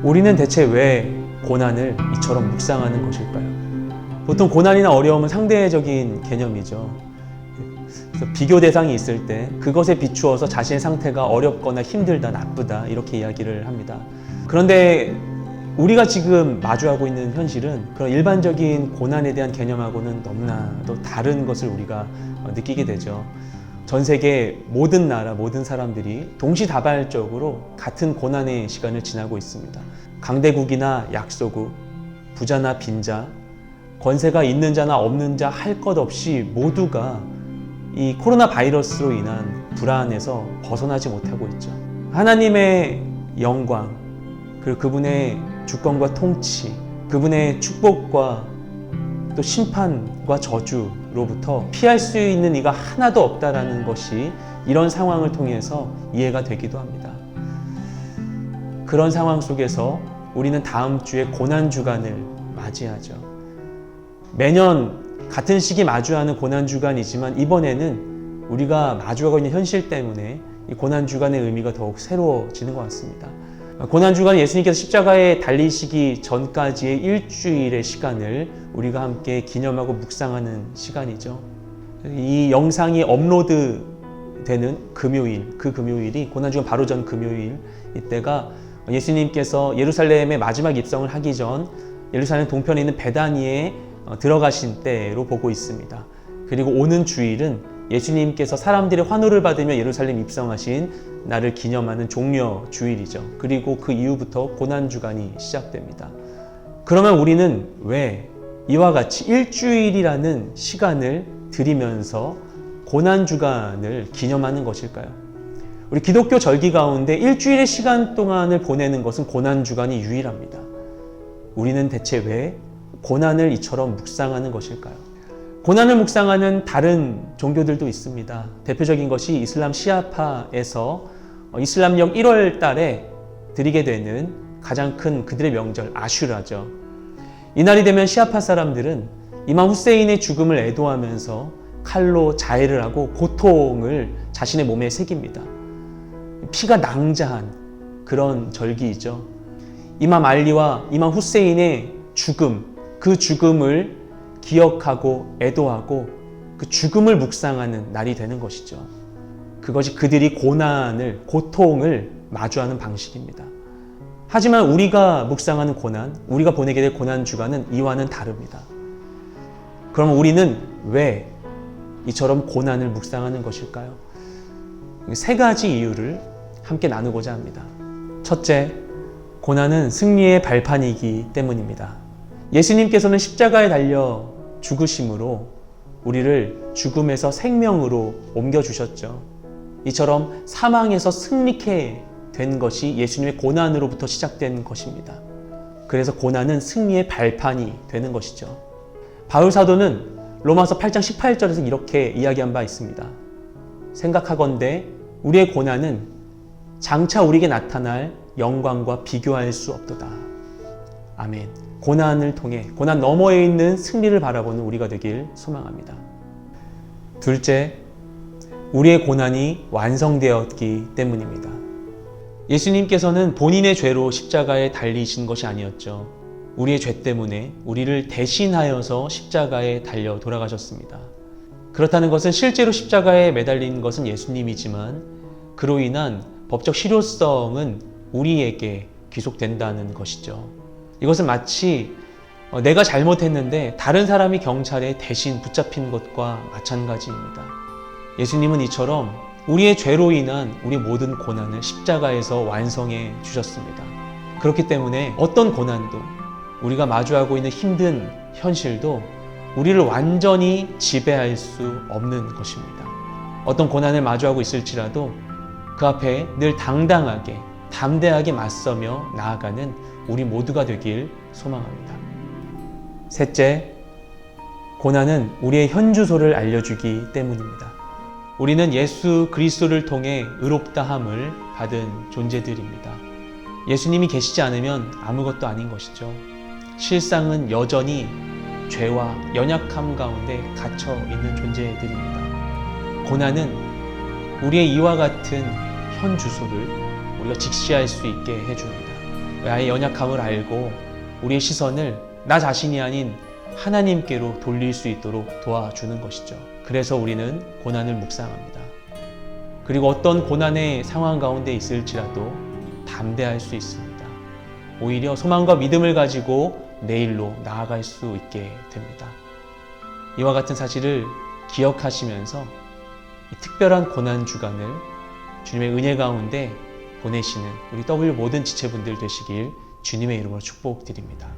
우리는 대체 왜 고난을 이처럼 묵상하는 것일까요? 보통 고난이나 어려움은 상대적인 개념이죠. 그래서 비교 대상이 있을 때 그것에 비추어서 자신의 상태가 어렵거나 힘들다, 나쁘다 이렇게 이야기를 합니다. 그런데 우리가 지금 마주하고 있는 현실은 그런 일반적인 고난에 대한 개념하고는 너무나도 다른 것을 우리가 느끼게 되죠. 전 세계 모든 나라, 모든 사람들이 동시다발적으로 같은 고난의 시간을 지나고 있습니다. 강대국이나 약소국, 부자나 빈자, 권세가 있는 자나 없는 자 할 것 없이 모두가 이 코로나 바이러스로 인한 불안에서 벗어나지 못하고 있죠. 하나님의 영광, 그리고 그분의 주권과 통치, 그분의 축복과 또 심판과 저주로부터 피할 수 있는 이가 하나도 없다라는 것이 이런 상황을 통해서 이해가 되기도 합니다. 그런 상황 속에서 우리는 다음 주에 고난주간을 맞이하죠. 매년 같은 시기 마주하는 고난주간이지만 이번에는 우리가 마주하고 있는 현실 때문에 이 고난주간의 의미가 더욱 새로워지는 것 같습니다. 고난주간 예수님께서 십자가에 달리시기 전까지의 일주일의 시간을 우리가 함께 기념하고 묵상하는 시간이죠. 이 영상이 업로드 되는 금요일, 그 금요일이 고난주간 바로 전 금요일, 이때가 예수님께서 예루살렘에 마지막 입성을 하기 전 예루살렘 동편에 있는 베다니에 들어가신 때로 보고 있습니다. 그리고 오는 주일은 예수님께서 사람들의 환호를 받으며 예루살렘 입성하신 날을 기념하는 종려 주일이죠. 그리고 그 이후부터 고난주간이 시작됩니다. 그러면 우리는 왜 이와 같이 일주일이라는 시간을 들이면서 고난주간을 기념하는 것일까요? 우리 기독교 절기 가운데 일주일의 시간 동안을 보내는 것은 고난주간이 유일합니다. 우리는 대체 왜 고난을 이처럼 묵상하는 것일까요? 고난을 묵상하는 다른 종교들도 있습니다. 대표적인 것이 이슬람 시아파에서 이슬람력 1월 달에 드리게 되는 가장 큰 그들의 명절 아슈라죠. 이날이 되면 시아파 사람들은 이맘 후세인의 죽음을 애도하면서 칼로 자해를 하고 고통을 자신의 몸에 새깁니다. 피가 낭자한 그런 절기이죠. 이맘 알리와 이맘 후세인의 죽음, 그 죽음을 기억하고 애도하고 그 죽음을 묵상하는 날이 되는 것이죠. 그것이 그들이 고난을, 고통을 마주하는 방식입니다. 하지만 우리가 묵상하는 고난, 우리가 보내게 될 고난주간은 이와는 다릅니다. 그럼 우리는 왜 이처럼 고난을 묵상하는 것일까요? 세 가지 이유를 함께 나누고자 합니다. 첫째, 고난은 승리의 발판이기 때문입니다. 예수님께서는 십자가에 달려 죽으심으로 우리를 죽음에서 생명으로 옮겨주셨죠. 이처럼 사망에서 승리케 된 것이 예수님의 고난으로부터 시작된 것입니다. 그래서 고난은 승리의 발판이 되는 것이죠. 바울 사도는 로마서 8장 18절에서 이렇게 이야기한 바 있습니다. 생각하건대 우리의 고난은 장차 우리에게 나타날 영광과 비교할 수 없도다. 아멘. 고난을 통해 고난 너머에 있는 승리를 바라보는 우리가 되길 소망합니다. 둘째, 우리의 고난이 완성되었기 때문입니다. 예수님께서는 본인의 죄로 십자가에 달리신 것이 아니었죠. 우리의 죄 때문에 우리를 대신하여서 십자가에 달려 돌아가셨습니다. 그렇다는 것은 실제로 십자가에 매달린 것은 예수님이지만 그로 인한 법적 실효성은 우리에게 귀속된다는 것이죠. 이것은 마치 내가 잘못했는데 다른 사람이 경찰에 대신 붙잡힌 것과 마찬가지입니다. 예수님은 이처럼 우리의 죄로 인한 우리 모든 고난을 십자가에서 완성해 주셨습니다. 그렇기 때문에 어떤 고난도 우리가 마주하고 있는 힘든 현실도 우리를 완전히 지배할 수 없는 것입니다. 어떤 고난을 마주하고 있을지라도 그 앞에 늘 당당하게 담대하게 맞서며 나아가는 우리 모두가 되길 소망합니다. 셋째, 고난은 우리의 현주소를 알려주기 때문입니다. 우리는 예수 그리스도를 통해 의롭다함을 받은 존재들입니다. 예수님이 계시지 않으면 아무것도 아닌 것이죠. 실상은 여전히 죄와 연약함 가운데 갇혀 있는 존재들입니다. 고난은 우리의 이와 같은 현 주소를 우리가 직시할 수 있게 해줍니다. 나의 연약함을 알고 우리의 시선을 나 자신이 아닌 하나님께로 돌릴 수 있도록 도와주는 것이죠. 그래서 우리는 고난을 묵상합니다. 그리고 어떤 고난의 상황 가운데 있을지라도 담대할 수 있습니다. 오히려 소망과 믿음을 가지고 내일로 나아갈 수 있게 됩니다. 이와 같은 사실을 기억하시면서 이 특별한 고난 주간을 주님의 은혜 가운데 보내시는 우리 W 모든 지체분들 되시길 주님의 이름으로 축복드립니다.